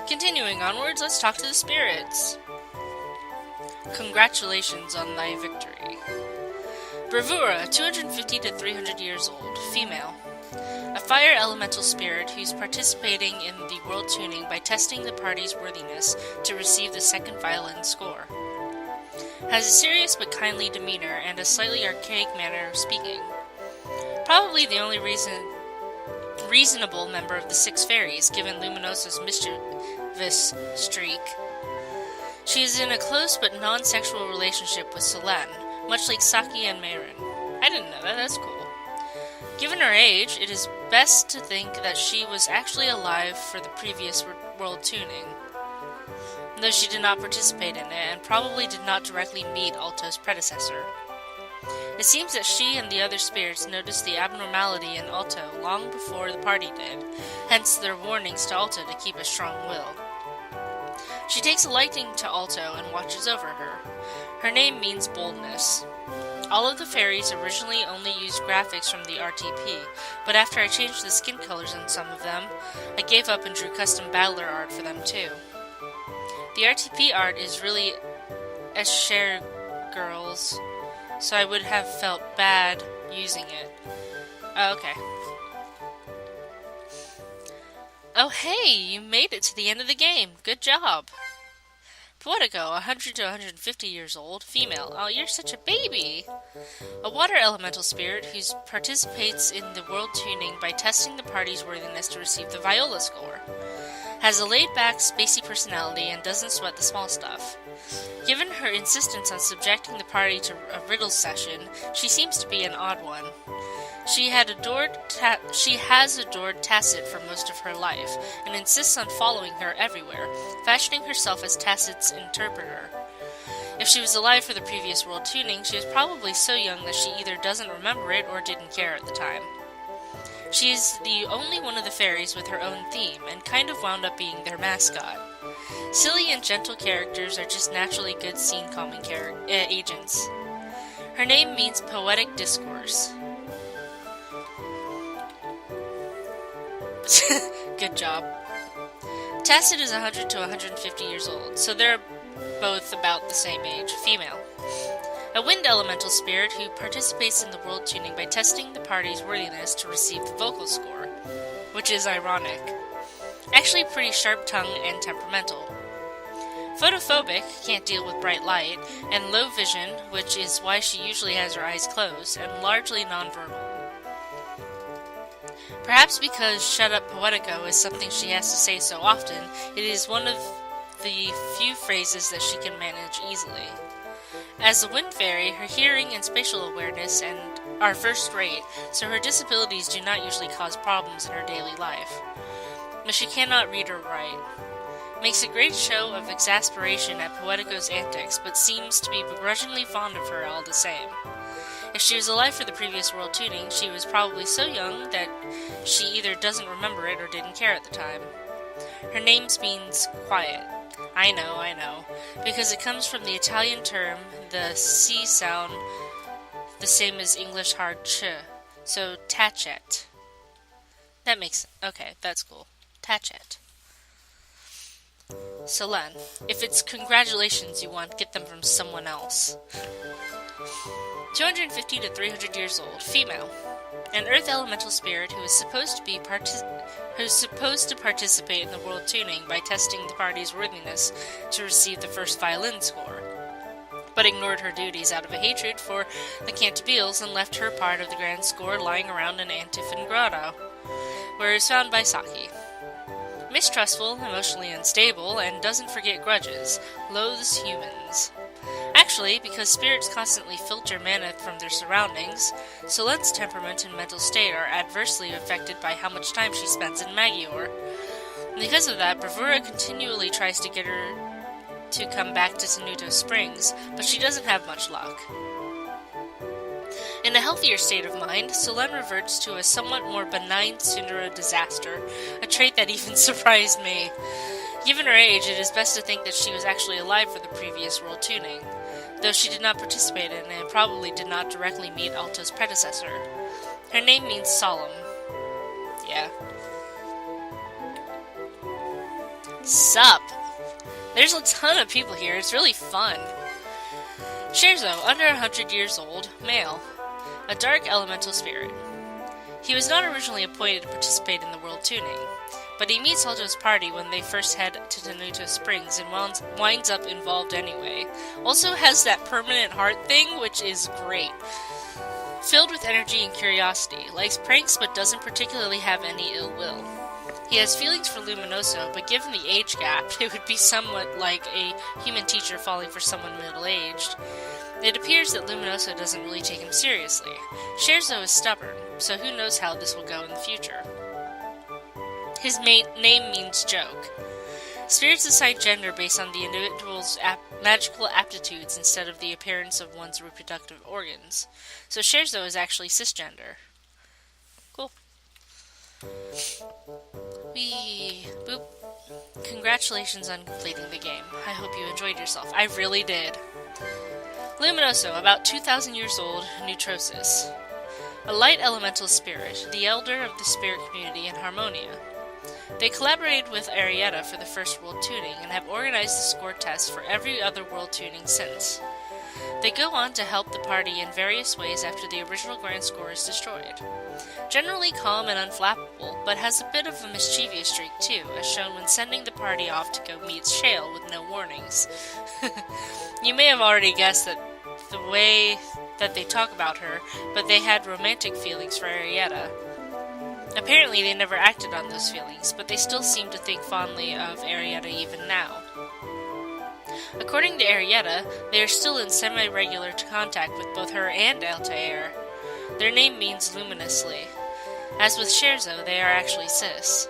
Continuing onwards, let's talk to the spirits. Congratulations on thy victory. Bravura, 250 to 300 years old, female. A fire elemental spirit who's participating in the world tuning by testing the party's worthiness to receive the second violin score. Has a serious but kindly demeanor and a slightly archaic manner of speaking. Probably the only reasonable member of the six fairies, given Luminosa's mischievous streak. She is in a close but non-sexual relationship with Selene, much like Saki and Mayrin. I didn't know that, that's cool. Given her age, it is best to think that she was actually alive for the previous world tuning, though she did not participate in it and probably did not directly meet Alto's predecessor. It seems that she and the other spirits noticed the abnormality in Alto long before the party did, hence their warnings to Alto to keep a strong will. She takes a liking to Alto and watches over her. Her name means boldness. All of the fairies originally only used graphics from the RTP, but after I changed the skin colors on some of them, I gave up and drew custom battler art for them too. The RTP art is really a share girls, so I would have felt bad using it. Oh, okay. Oh hey, you made it to the end of the game. Good job. Portico, 100 to 150 years old, female. Oh, you're such a baby! A water elemental spirit who participates in the world tuning by testing the party's worthiness to receive the viola score. Has a laid-back, spacey personality and doesn't sweat the small stuff. Given her insistence on subjecting the party to a riddle session, she seems to be an odd one. She has adored Tacit for most of her life, and insists on following her everywhere, fashioning herself as Tacit's interpreter. If she was alive for the previous world tuning, she is probably so young that she either doesn't remember it or didn't care at the time. She is the only one of the fairies with her own theme, and kind of wound up being their mascot. Silly and gentle characters are just naturally good scene-calming agents. Her name means poetic discourse. Good job. Tacit is 100 to 150 years old, so they're both about the same age. Female. A wind elemental spirit who participates in the world tuning by testing the party's worthiness to receive the vocal score, which is ironic. Actually pretty sharp-tongued and temperamental. Photophobic, can't deal with bright light, and low vision, which is why she usually has her eyes closed, and largely nonverbal. Perhaps because Shut Up Poetico is something she has to say so often, it is one of the few phrases that she can manage easily. As a wind fairy, her hearing and spatial awareness are first rate, so her disabilities do not usually cause problems in her daily life. But she cannot read or write. Makes a great show of exasperation at Poetico's antics, but seems to be begrudgingly fond of her all the same. If she was alive for the previous world tuning, she was probably so young that she either doesn't remember it or didn't care at the time. Her name means quiet. I know, because it comes from the Italian term, the C sound, the same as English hard ch, so tacet. That makes, okay, that's cool. Tacet. Selene, if it's congratulations you want, get them from someone else. 250 to 300 years old, female. An earth elemental spirit who is supposed to participate in the world tuning by testing the party's worthiness to receive the first violin score, but ignored her duties out of a hatred for the Cantabiles and left her part of the grand score lying around in Antiphon Grotto, where it was found by Saki. Mistrustful, emotionally unstable, and doesn't forget grudges, loathes humans. Actually, because spirits constantly filter mana from their surroundings, Selene's temperament and mental state are adversely affected by how much time she spends in Maggior. Because of that, Bravura continually tries to get her to come back to Tenuto Springs, but she doesn't have much luck. In a healthier state of mind, Selene reverts to a somewhat more benign Tsundere disaster, a trait that even surprised me. Given her age, it is best to think that she was actually alive for the previous world tuning, though she did not participate in it and probably did not directly meet Alto's predecessor. Her name means solemn. Yeah. Sup? There's a ton of people here. It's really fun. Scherzo, under 100 years old, male. A dark elemental spirit. He was not originally appointed to participate in the world tuning, but he meets Alto's party when they first head to Tenuto Springs and winds up involved anyway. Also has that permanent heart thing, which is great. Filled with energy and curiosity, likes pranks but doesn't particularly have any ill will. He has feelings for Luminoso, but given the age gap, it would be somewhat like a human teacher falling for someone middle-aged. It appears that Luminoso doesn't really take him seriously. Scherzo is stubborn, so who knows how this will go in the future. His name means joke. Spirits assign gender based on the individual's magical aptitudes instead of the appearance of one's reproductive organs. So Scherzo is actually cisgender. Cool. Boop. Congratulations on completing the game. I hope you enjoyed yourself. I really did. Luminoso, about 2,000 years old, Newt Rosis. A light elemental spirit, the elder of the spirit community in Harmonia. They collaborated with Arietta for the first world tuning and have organized the score test for every other world tuning since. They go on to help the party in various ways after the original grand score is destroyed. Generally calm and unflappable, but has a bit of a mischievous streak too, as shown when sending the party off to go meet Shale with no warnings. You may have already guessed that the way that they talk about her, but they had romantic feelings for Arietta. Apparently they never acted on those feelings, but they still seem to think fondly of Arietta even now. According to Arietta, they are still in semi-regular contact with both her and Altair. Their name means luminously. As with Scherzo, they are actually cis.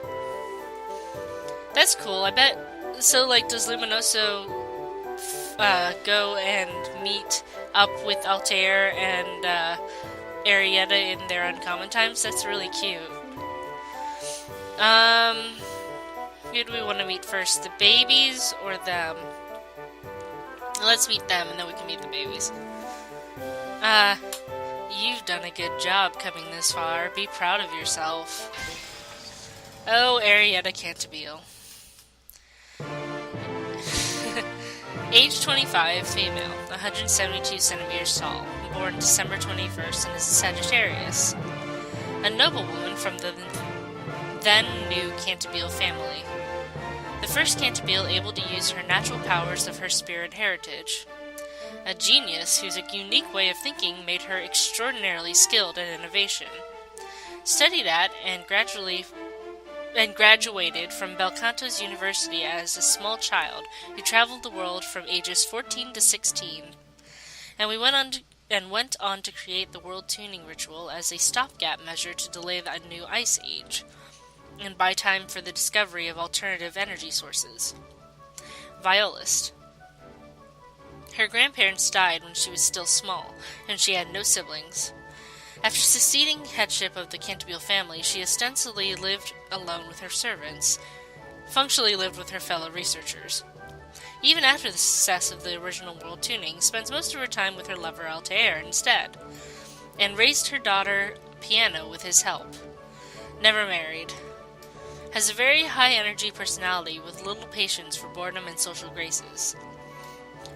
That's cool, I bet. So, does Luminoso go and meet up with Altair and Arietta in their uncommon times? That's really cute. Who do we want to meet first? The babies or them? Let's meet them and then we can meet the babies. You've done a good job coming this far. Be proud of yourself. Oh, Arietta Cantabile. Age 25, female, 172 centimeters tall, born December 21st and is a Sagittarius. A noblewoman from the then new Cantabile family. The first Cantabile able to use her natural powers of her spirit heritage. A genius whose unique way of thinking made her extraordinarily skilled in innovation. Studied at and graduated from Belcanto's University as a small child who traveled the world from ages 14 to 16. And went on to create the world tuning ritual as a stopgap measure to delay the new ice age, and buy time for the discovery of alternative energy sources. Violist. Her grandparents died when she was still small, and she had no siblings. After succeeding headship of the Cantabile family, she ostensibly lived alone with her servants, functionally lived with her fellow researchers. Even after the success of the original world tuning, spends most of her time with her lover Altair instead, and raised her daughter Piano with his help. Never married. Has a very high-energy personality with little patience for boredom and social graces.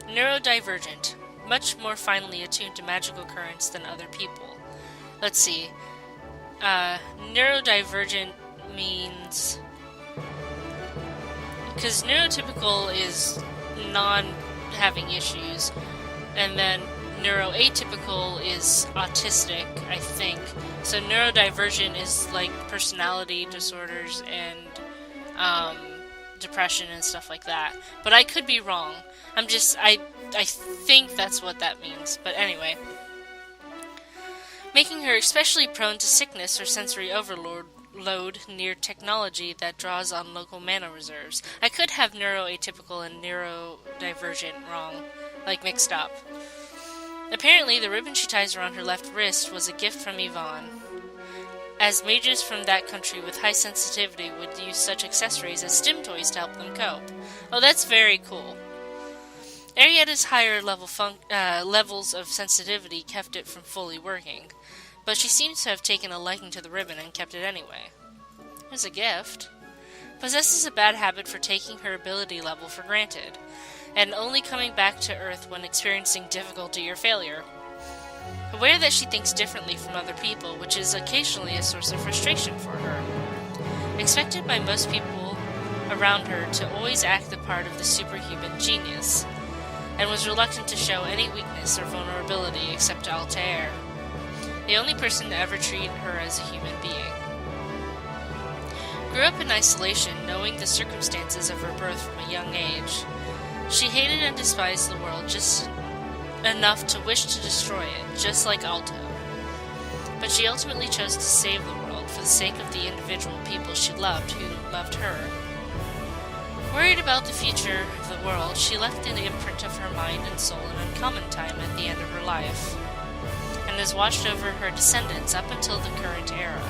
Neurodivergent, much more finely attuned to magical currents than other people. Let's see. Neurodivergent means... because neurotypical is non-having issues, and then neuroatypical is autistic, I think. So neurodivergent is like personality disorders and depression and stuff like that. But I could be wrong. I think that's what that means. But anyway. Making her especially prone to sickness or sensory overload near technology that draws on local mana reserves. I could have neuroatypical and neurodivergent wrong, mixed up. Apparently, the ribbon she ties around her left wrist was a gift from Yvonne, as mages from that country with high sensitivity would use such accessories as stim toys to help them cope. Oh, that's very cool. Arietta's higher levels of sensitivity kept it from fully working, but she seems to have taken a liking to the ribbon and kept it anyway. It was a gift. possesses a bad habit for taking her ability level for granted, and only coming back to Earth when experiencing difficulty or failure. Aware that she thinks differently from other people, which is occasionally a source of frustration for her. Expected by most people around her to always act the part of the superhuman genius, and was reluctant to show any weakness or vulnerability except to Altair, the only person to ever treat her as a human being. Grew up in isolation, knowing the circumstances of her birth from a young age. She hated and despised the world just enough to wish to destroy it, just like Alto. But she ultimately chose to save the world for the sake of the individual people she loved who loved her. Worried about the future of the world, she left an imprint of her mind and soul in Uncommon Time at the end of her life, and has watched over her descendants up until the current era.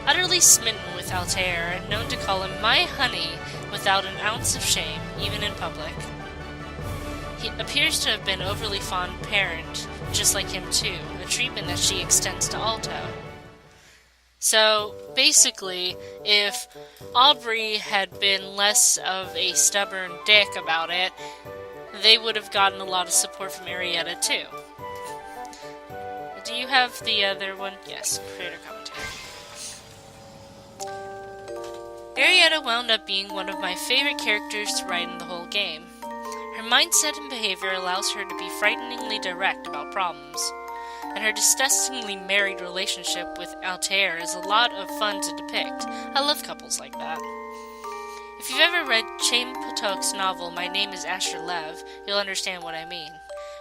Utterly smitten with Altair, and known to call him "my honey" without an ounce of shame, even in public. He appears to have been an overly fond parent, just like him too, a treatment that she extends to Alto. So, basically, if Aubrey had been less of a stubborn dick about it, they would have gotten a lot of support from Arietta too. Do you have the other one? Yes, creator commentary. Arietta wound up being one of my favorite characters to write in the whole game. Her mindset and behavior allows her to be frighteningly direct about problems, and her disgustingly married relationship with Altair is a lot of fun to depict. I love couples like that. If you've ever read Chaim Potok's novel My Name is Asher Lev, you'll understand what I mean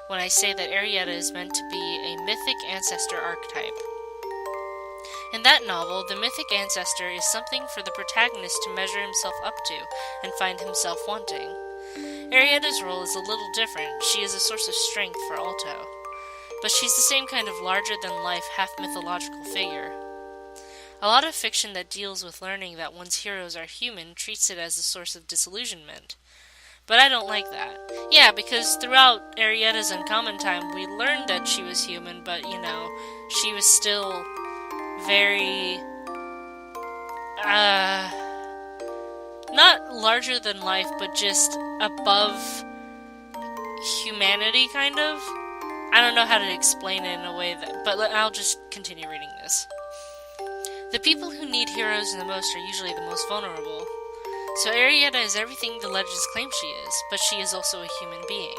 when I say that Arietta is meant to be a mythic ancestor archetype. In that novel, the mythic ancestor is something for the protagonist to measure himself up to and find himself wanting. Arietta's role is a little different. She is a source of strength for Alto, but she's the same kind of larger-than-life, half-mythological figure. A lot of fiction that deals with learning that one's heroes are human treats it as a source of disillusionment. But I don't like that. Yeah, because throughout Arietta's Uncommon Time, we learned that she was human, but, she was still very, not larger than life, but just above humanity, kind of. I don't know how to explain it in a way but I'll just continue reading this. The people who need heroes the most are usually the most vulnerable. So Arietta is everything the legends claim she is, but she is also a human being.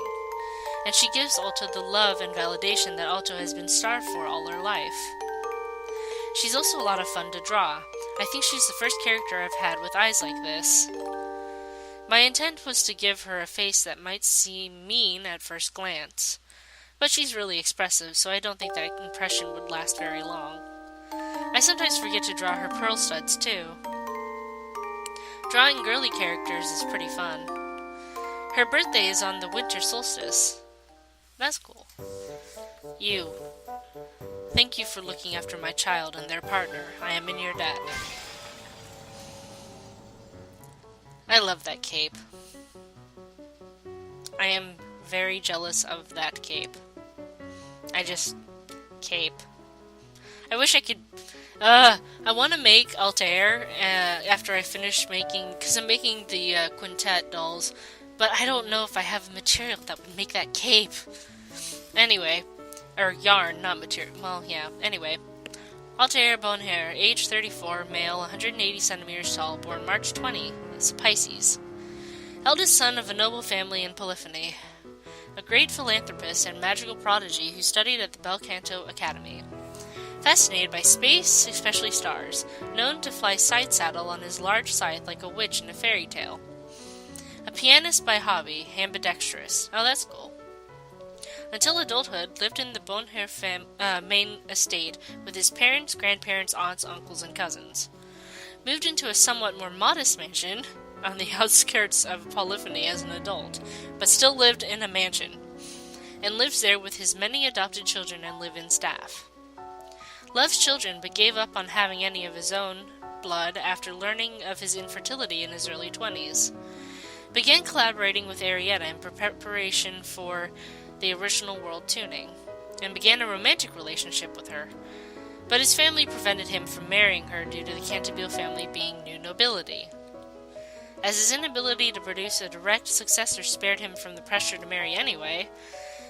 And she gives Alto the love and validation that Alto has been starved for all her life. She's also a lot of fun to draw. I think she's the first character I've had with eyes like this. My intent was to give her a face that might seem mean at first glance, but she's really expressive, so I don't think that impression would last very long. I sometimes forget to draw her pearl studs, too. Drawing girly characters is pretty fun. Her birthday is on the winter solstice. That's cool. You. Thank you for looking after my child and their partner. I am in your debt. I love that cape. I am very jealous of that cape. Cape. I wish I could, I want to make Altair, after I finish making, because I'm making the, quintet dolls, but I don't know if I have material that would make that cape. Anyway, or yarn, not material, well, yeah, anyway. Altair Bonheur, age 34, male, 180 centimeters tall, born March 20, is Pisces. Eldest son of a noble family in Polyphony. A great philanthropist and magical prodigy who studied at the Bel Canto Academy. Fascinated by space, especially stars, known to fly side saddle on his large scythe like a witch in a fairy tale. A pianist by hobby, ambidextrous. Oh, that's cool. Until adulthood, lived in the Bonheur main estate with his parents, grandparents, aunts, uncles, and cousins. Moved into a somewhat more modest mansion on the outskirts of Polyphony as an adult, but still lived in a mansion, and lives there with his many adopted children and live-in staff. Loves children, but gave up on having any of his own blood after learning of his infertility in his early 20s. Began collaborating with Arietta in preparation for the original world tuning, and began a romantic relationship with her, but his family prevented him from marrying her due to the Cantabile family being new nobility. As his inability to produce a direct successor spared him from the pressure to marry anyway,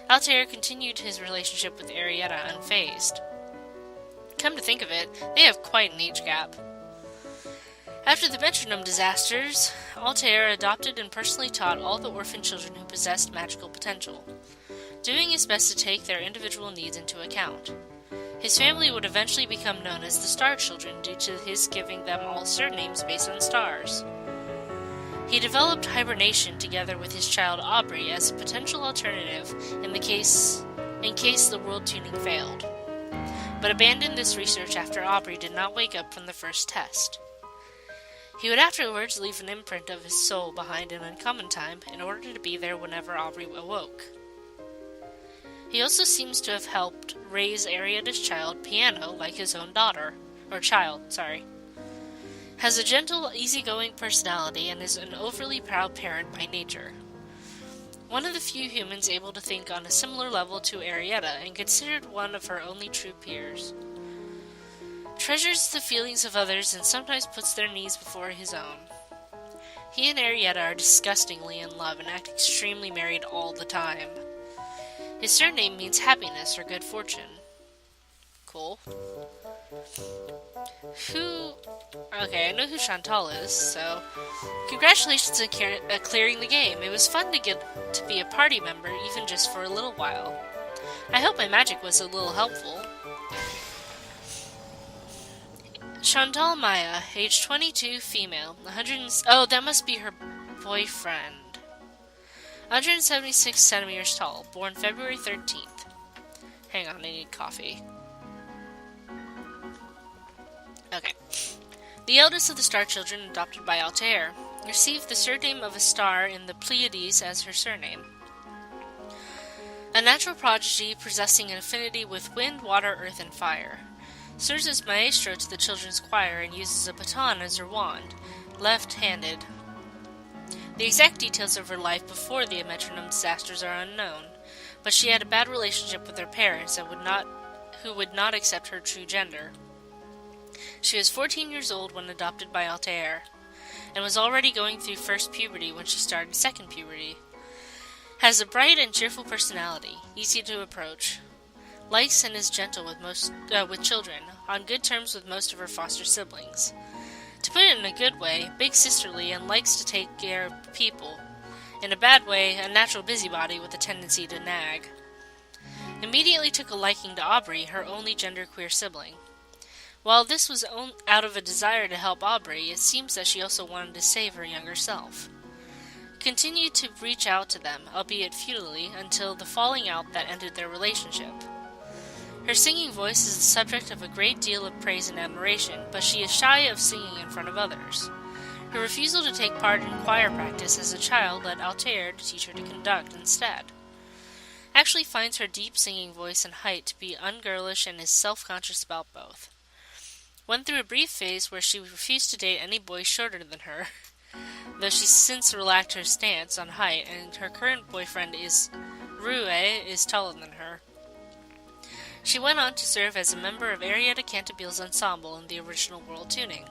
Altair continued his relationship with Arietta unfazed. Come to think of it, they have quite an age gap. After the metronome disasters, Altair adopted and personally taught all the orphan children who possessed magical potential, doing his best to take their individual needs into account. His family would eventually become known as the Star Children due to his giving them all surnames based on stars. He developed hibernation together with his child Aubrey as a potential alternative in case the world tuning failed, but abandoned this research after Aubrey did not wake up from the first test. He would afterwards leave an imprint of his soul behind in uncommon time in order to be there whenever Aubrey awoke. He also seems to have helped raise Arietta's child, Piano, like his own child. Has a gentle, easygoing personality and is an overly proud parent by nature. One of the few humans able to think on a similar level to Arietta and considered one of her only true peers. Treasures the feelings of others and sometimes puts their needs before his own. He and Arietta are disgustingly in love and act extremely married all the time. His surname means happiness or good fortune. Cool. Okay, I know who Chantal is, so congratulations on clearing the game. It was fun to get to be a party member, even just for a little while. I hope my magic was a little helpful. Chantal Maya, age 22, female, that must be her boyfriend. 176 centimeters tall, born February 13th. Hang on, I need coffee. Okay. The eldest of the Star Children, adopted by Altair, received the surname of a star in the Pleiades as her surname. A natural prodigy possessing an affinity with wind, water, earth, and fire. Serves as maestro to the children's choir and uses a baton as her wand, left-handed. The exact details of her life before the metronome disasters are unknown, but she had a bad relationship with her parents who would not accept her true gender. She was 14 years old when adopted by Altair, and was already going through first puberty when she started second puberty. Has a bright and cheerful personality, easy to approach. Likes and is gentle with children, on good terms with most of her foster siblings. To put it in a good way, big sisterly and likes to take care of people. In a bad way, a natural busybody with a tendency to nag. Immediately took a liking to Aubrey, her only genderqueer sibling. While this was out of a desire to help Aubrey, it seems that she also wanted to save her younger self. Continued to reach out to them, albeit futilely, until the falling out that ended their relationship. Her singing voice is the subject of a great deal of praise and admiration, but she is shy of singing in front of others. Her refusal to take part in choir practice as a child led Altair to teach her to conduct instead. Actually finds her deep singing voice and height to be ungirlish and is self-conscious about both. Went through a brief phase where she refused to date any boy shorter than her, though she's since relaxed her stance on height, and her current boyfriend Rue is taller than her. She went on to serve as a member of Arietta Cantabile's ensemble in the original world tuning.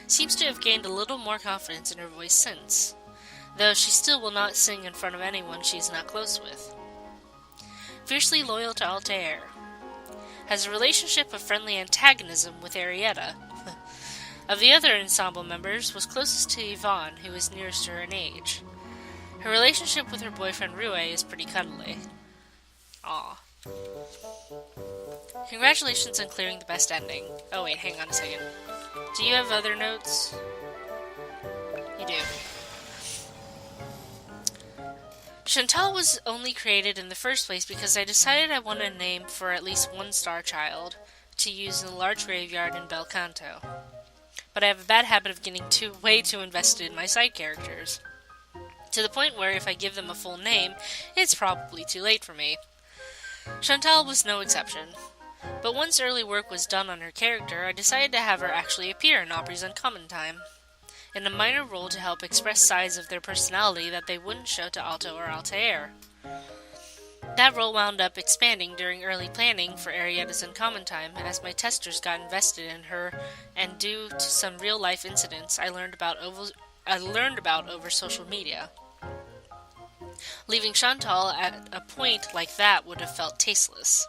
Seems to have gained a little more confidence in her voice since, though she still will not sing in front of anyone she is not close with. Fiercely loyal to Altair. Has a relationship of friendly antagonism with Arietta. Of the other ensemble members, was closest to Yvonne, who is nearest to her in age. Her relationship with her boyfriend Rue is pretty cuddly. Aww. Congratulations on clearing the best ending. Oh wait, hang on a second. Do you have other notes? You do. Chantal was only created in the first place because I decided I wanted a name for at least one star child to use in the large graveyard in Bel Canto. But I have a bad habit of getting way too invested in my side characters, to the point where if I give them a full name, it's probably too late for me. Chantal was no exception, but once early work was done on her character, I decided to have her actually appear in Aubrey's Uncommon Time, in a minor role to help express sides of their personality that they wouldn't show to Alto or Altair. That role wound up expanding during early planning for Arietta's Uncommon Time as my testers got invested in her, and due to some real-life incidents I learned about over social media. Leaving Chantal at a point like that would have felt tasteless.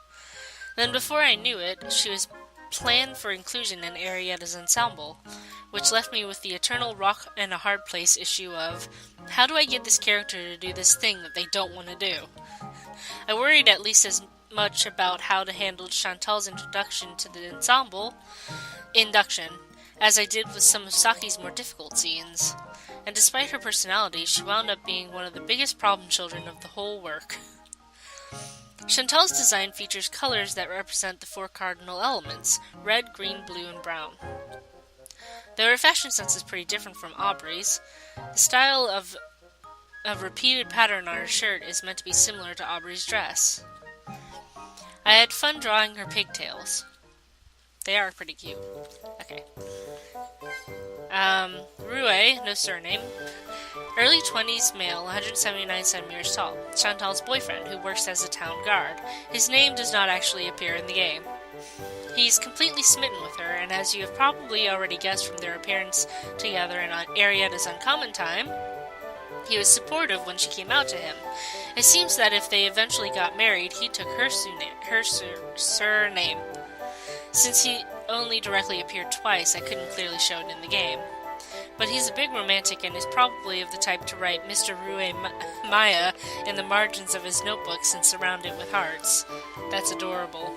Then before I knew it, she was planned for inclusion in Arietta's ensemble, which left me with the eternal rock and a hard place issue of, how do I get this character to do this thing that they don't want to do? I worried at least as much about how to handle Chantal's introduction to the ensemble induction as I did with some of Saki's more difficult scenes. And despite her personality, she wound up being one of the biggest problem children of the whole work. Chantal's design features colors that represent the 4 cardinal elements: red, green, blue, and brown. Though her fashion sense is pretty different from Aubrey's, the style of a repeated pattern on her shirt is meant to be similar to Aubrey's dress. I had fun drawing her pigtails. They are pretty cute. Okay. Rue, no surname. Early 20s male, 179 centimeters tall. Chantal's boyfriend, who works as a town guard. His name does not actually appear in the game. He's completely smitten with her, and as you have probably already guessed from their appearance together in Arietta's Uncommon Time, he was supportive when she came out to him. It seems that if they eventually got married, he took her surname. Since he only directly appeared twice, I couldn't clearly show it in the game. But he's a big romantic and is probably of the type to write Mr. Rue Maya in the margins of his notebooks and surround it with hearts. That's adorable.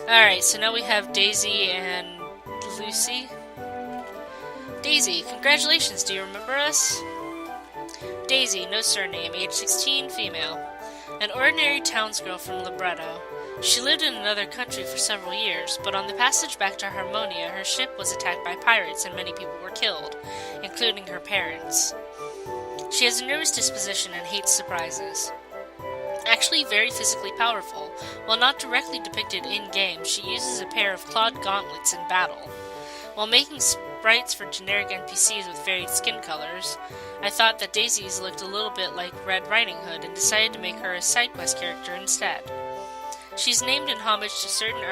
Alright, so now we have Daisy and Lucy. Daisy, congratulations, do you remember us? Daisy, no surname, age 16, female. An ordinary townsgirl from Libretto. She lived in another country for several years, but on the passage back to Harmonia, her ship was attacked by pirates and many people were killed, including her parents. She has a nervous disposition and hates surprises. Actually very physically powerful, while not directly depicted in-game, she uses a pair of clawed gauntlets in battle. While making sprites for generic NPCs with varied skin colors, I thought that Daisy's looked a little bit like Red Riding Hood and decided to make her a side quest character instead. She's named in homage to certain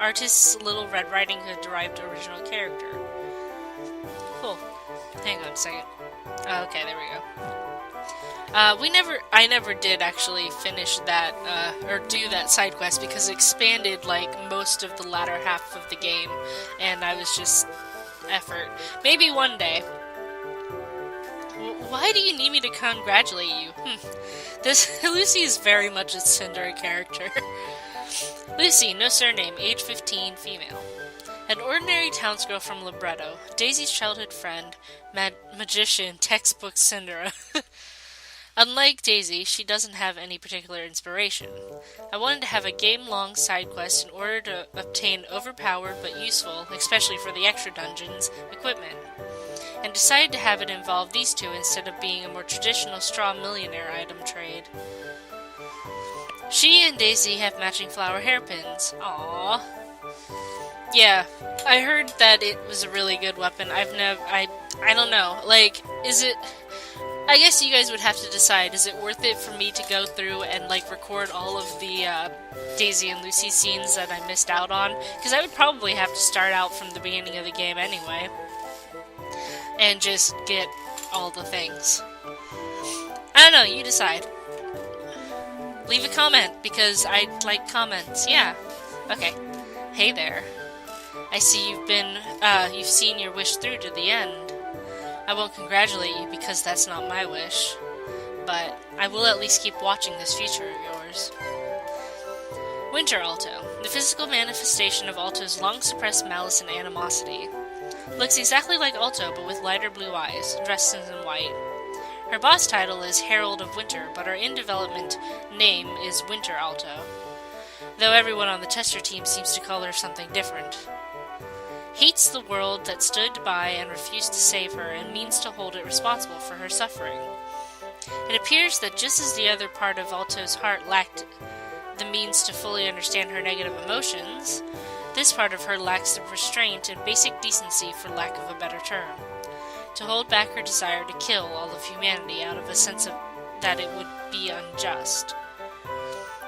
artists' Little Red Riding Hood derived original character. Cool. Hang on a second. Okay, there we go. I never did actually finish that, or do that side quest because it expanded, like, most of the latter half of the game, and I was just effort. Maybe one day. Why do you need me to congratulate you? Lucy is very much a Cinder character. Lucy, no surname, age 15, female. An ordinary townsgirl from Libretto, Daisy's childhood friend, magician, textbook Cinderella. Unlike Daisy, she doesn't have any particular inspiration. I wanted to have a game-long side quest in order to obtain overpowered but useful, especially for the extra dungeons, equipment, and decided to have it involve these two instead of being a more traditional straw millionaire item trade. She and Daisy have matching flower hairpins. Aww. Yeah, I heard that it was a really good weapon. I don't know. Like, is it... I guess you guys would have to decide, is it worth it for me to go through and, like, record all of the Daisy and Lucy scenes that I missed out on? Because I would probably have to start out from the beginning of the game anyway. And just get all the things. I don't know, you decide. Leave a comment, because I like comments. Yeah. Okay. Hey there. I see you've seen your wish through to the end. I won't congratulate you because that's not my wish, but I will at least keep watching this future of yours. Winter Alto, the physical manifestation of Alto's long-suppressed malice and animosity. Looks exactly like Alto, but with lighter blue eyes, dressed in white. Her boss title is Herald of Winter, but her in-development name is Winter Alto, though everyone on the tester team seems to call her something different. Hates the world that stood by and refused to save her, and means to hold it responsible for her suffering. It appears that just as the other part of Alto's heart lacked the means to fully understand her negative emotions, this part of her lacks the restraint and basic decency, for lack of a better term, to hold back her desire to kill all of humanity out of a sense of that it would be unjust.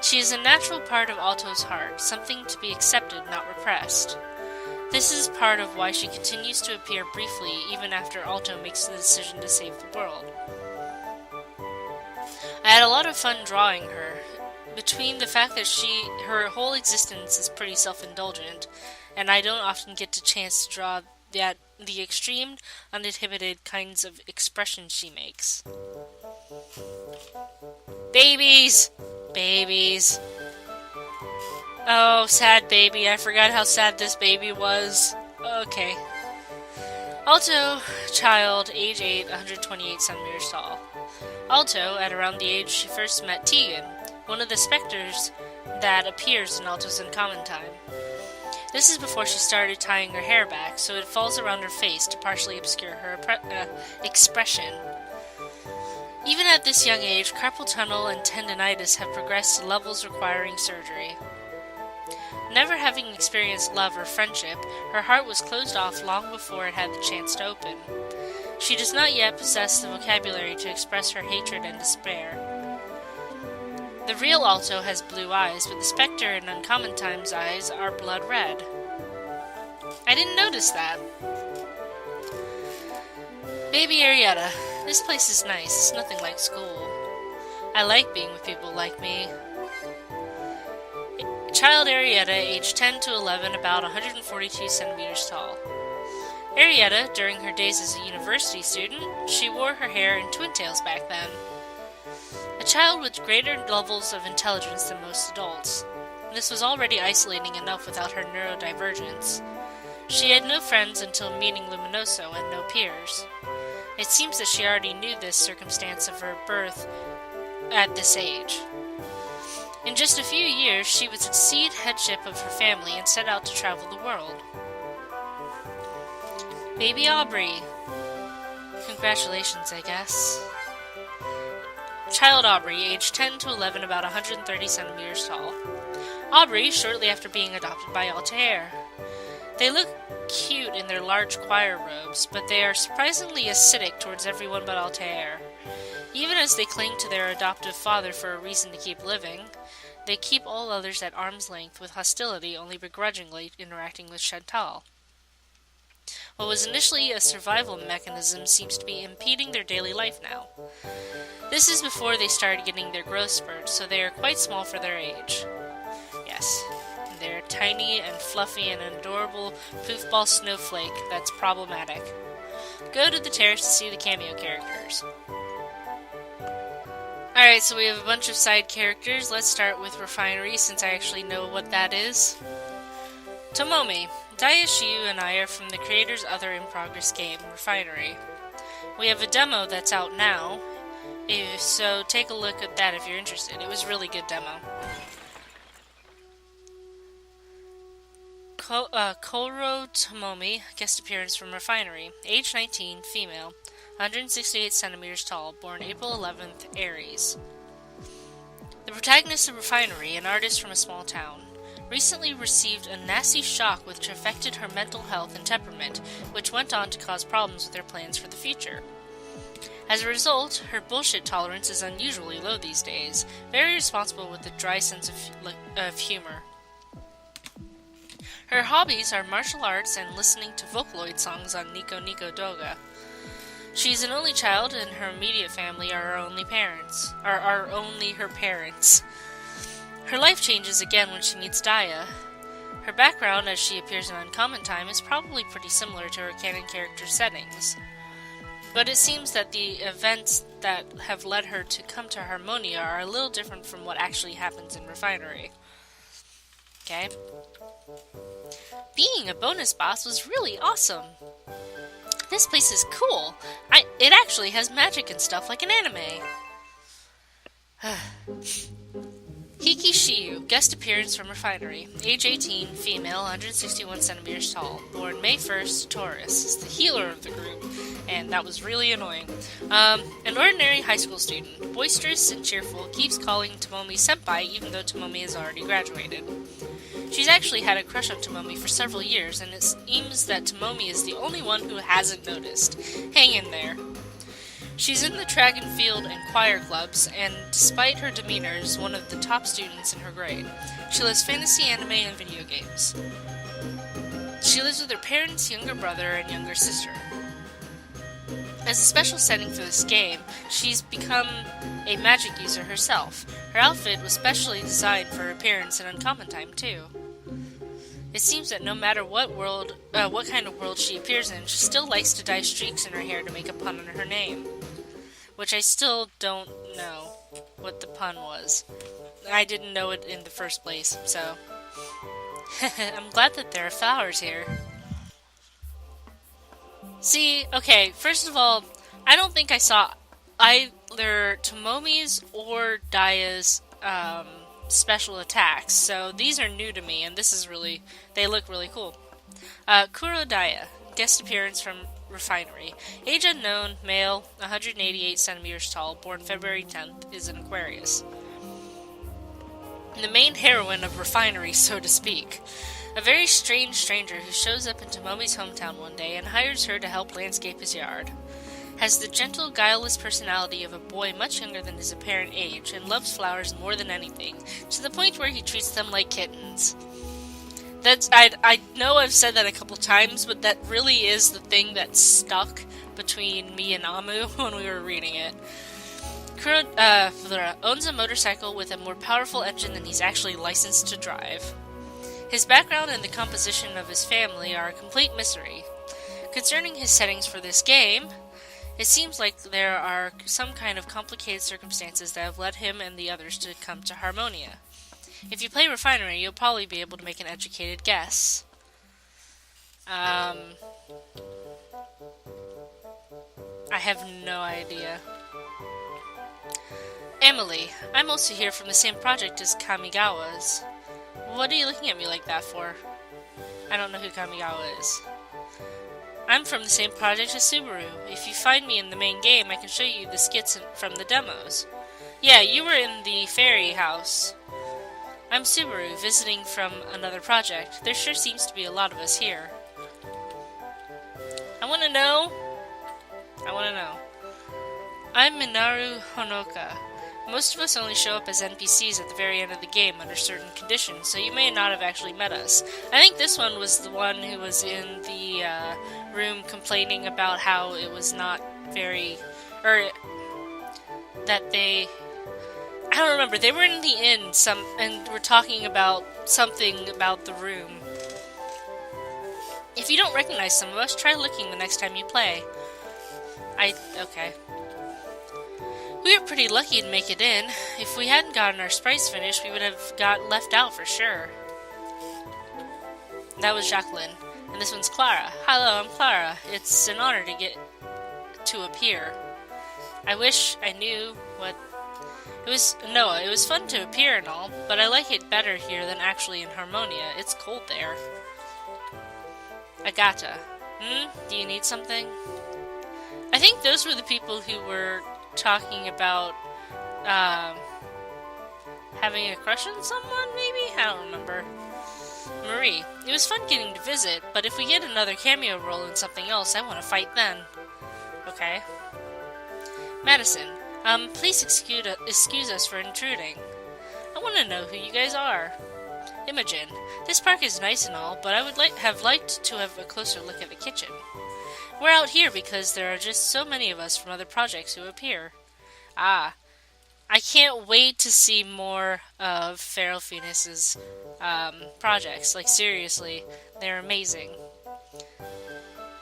She is a natural part of Alto's heart, something to be accepted, not repressed. This is part of why she continues to appear briefly even after Alto makes the decision to save the world. I had a lot of fun drawing her. Between the fact that her whole existence is pretty self-indulgent, and I don't often get the chance to draw the extreme, uninhibited kinds of expressions she makes. Babies! Babies. Oh, sad baby. I forgot how sad this baby was. Okay. Alto, child, age 8, 128 centimeters tall. Alto, at around the age she first met Teagan, one of the specters that appears in Alto's uncommon time. This is before she started tying her hair back, so it falls around her face to partially obscure her expression. Even at this young age, carpal tunnel and tendinitis have progressed to levels requiring surgery. Never having experienced love or friendship, her heart was closed off long before it had the chance to open. She does not yet possess the vocabulary to express her hatred and despair. The real Alto has blue eyes, but the specter in Uncommon Time's eyes are blood red. I didn't notice that. Baby Arietta. This place is nice. It's nothing like school. I like being with people like me. Child Arietta, aged 10 to 11, about 142 centimeters tall. Arietta, during her days as a university student, she wore her hair in twin tails back then. A child with greater levels of intelligence than most adults. This was already isolating enough without her neurodivergence. She had no friends until meeting Luminoso and no peers. It seems that she already knew this circumstance of her birth at this age. In just a few years, she would succeed headship of her family and set out to travel the world. Baby Aubrey. Congratulations, I guess. Child Aubrey, aged 10 to 11, about 130 centimeters tall. Aubrey, shortly after being adopted by Altair. They look cute in their large choir robes, but they are surprisingly acidic towards everyone but Altair. Even as they cling to their adoptive father for a reason to keep living, they keep all others at arm's length with hostility, only begrudgingly interacting with Chantal. What was initially a survival mechanism seems to be impeding their daily life now. This is before they started getting their growth spurts, so they are quite small for their age. Yes, they're tiny and fluffy and an adorable poofball snowflake that's problematic. Go to the terrace to see the cameo characters. Alright, so we have a bunch of side characters. Let's start with Refinery, since I actually know what that is. Tomomi. Daya, Shiyu, and I are from the creator's other in-progress game, Refinery. We have a demo that's out now, so take a look at that if you're interested. It was a really good demo. Koro Tomomi, guest appearance from Refinery. Age 19, female, 168 centimeters tall, born April 11th, Aries. The protagonist of Refinery, an artist from a small town, recently received a nasty shock which affected her mental health and temperament, which went on to cause problems with her plans for the future. As a result, her bullshit tolerance is unusually low these days, very responsible with a dry sense of humor. Her hobbies are martial arts and listening to Vocaloid songs on Nico Nico Doga. She's an only child, and her immediate family are only her parents. Her life changes again when she meets Daya. Her background, as she appears in Uncommon Time, is probably pretty similar to her canon character settings. But it seems that the events that have led her to come to Harmonia are a little different from what actually happens in Refinery. Okay? Being a bonus boss was really awesome. This place is cool. It actually has magic and stuff like an anime. Hiki Shiyu, guest appearance from Refinery. Age 18, female, 161 centimeters tall. Born May 1st, Taurus. Is the healer of the group, and that was really annoying. An ordinary high school student. Boisterous and cheerful, keeps calling Tomomi senpai even though Tomomi has already graduated. She's actually had a crush on Tomomi for several years, and it seems that Tomomi is the only one who hasn't noticed. Hang in there. She's in the track and field and choir clubs, and despite her demeanor, is one of the top students in her grade. She loves fantasy, anime, and video games. She lives with her parents, younger brother, and younger sister. As a special setting for this game, she's become a magic user herself. Her outfit was specially designed for her appearance in Uncommon Time, too. It seems that no matter what kind of world she appears in, she still likes to dye streaks in her hair to make a pun on her name. Which I still don't know what the pun was. I didn't know it in the first place, so... I'm glad that there are flowers here. See, okay, first of all, I don't think I saw either Tomomi's or Daya's special attacks, so these are new to me, and they look really cool. Khudaya, guest appearance from Refinery. Age unknown, male, 188 centimeters tall, born February 10th, is an Aquarius. The main heroine of Refinery, so to speak. A very strange stranger who shows up in Tomomi's hometown one day and hires her to help landscape his yard. Has the gentle, guileless personality of a boy much younger than his apparent age, and loves flowers more than anything, to the point where he treats them like kittens. I know I've said that a couple times, but that really is the thing that stuck between me and Amu when we were reading it. Owns a motorcycle with a more powerful engine than he's actually licensed to drive. His background and the composition of his family are a complete mystery. Concerning his settings for this game, it seems like there are some kind of complicated circumstances that have led him and the others to come to Harmonia. If you play Refinery, you'll probably be able to make an educated guess. I have no idea. Emily, I'm also here from the same project as Kamigawa's. What are you looking at me like that for? I don't know who Kamigawa is. I'm from the same project as Subaru. If you find me in the main game, I can show you the skits from the demos. Yeah, you were in the fairy house. I'm Subaru, visiting from another project. There sure seems to be a lot of us here. I wanna know. I'm Minaru Honoka. Most of us only show up as NPCs at the very end of the game under certain conditions, so you may not have actually met us. I think this one was the one who was in the room complaining about how it was not very... I don't remember. They were in the inn and were talking about something about the room. If you don't recognize some of us, try looking the next time you play. Okay. We were pretty lucky to make it in. If we hadn't gotten our sprites finished, we would have got left out for sure. That was Jacqueline. And this one's Clara. Hello, I'm Clara. It's an honor to appear. I wish I knew what... It was fun to appear and all, but I like it better here than actually in Harmonia. It's cold there. Agata. Do you need something? I think those were the people who were talking about having a crush on someone, maybe? I don't remember. Marie. It was fun getting to visit, but if we get another cameo role in something else, I want to fight then. Okay. Madison. Please excuse us for intruding. I want to know who you guys are. Imogen. This park is nice and all, but I would have liked to have a closer look at the kitchen. We're out here because there are just so many of us from other projects who appear. I can't wait to see more of Feral Phoenix's projects. Like, seriously, they're amazing.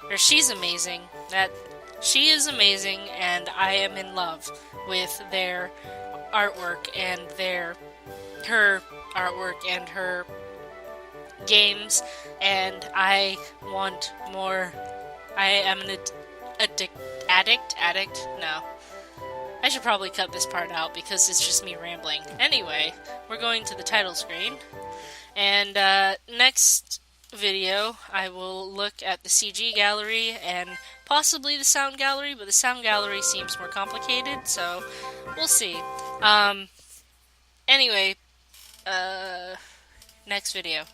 Or she's amazing. She is amazing, and I am in love with their artwork and her artwork and her games, and I want more. I am an addict? No. I should probably cut this part out because it's just me rambling. Anyway, we're going to the title screen, and next video I will look at the CG gallery and possibly the sound gallery, but the sound gallery seems more complicated, so we'll see. Anyway, next video.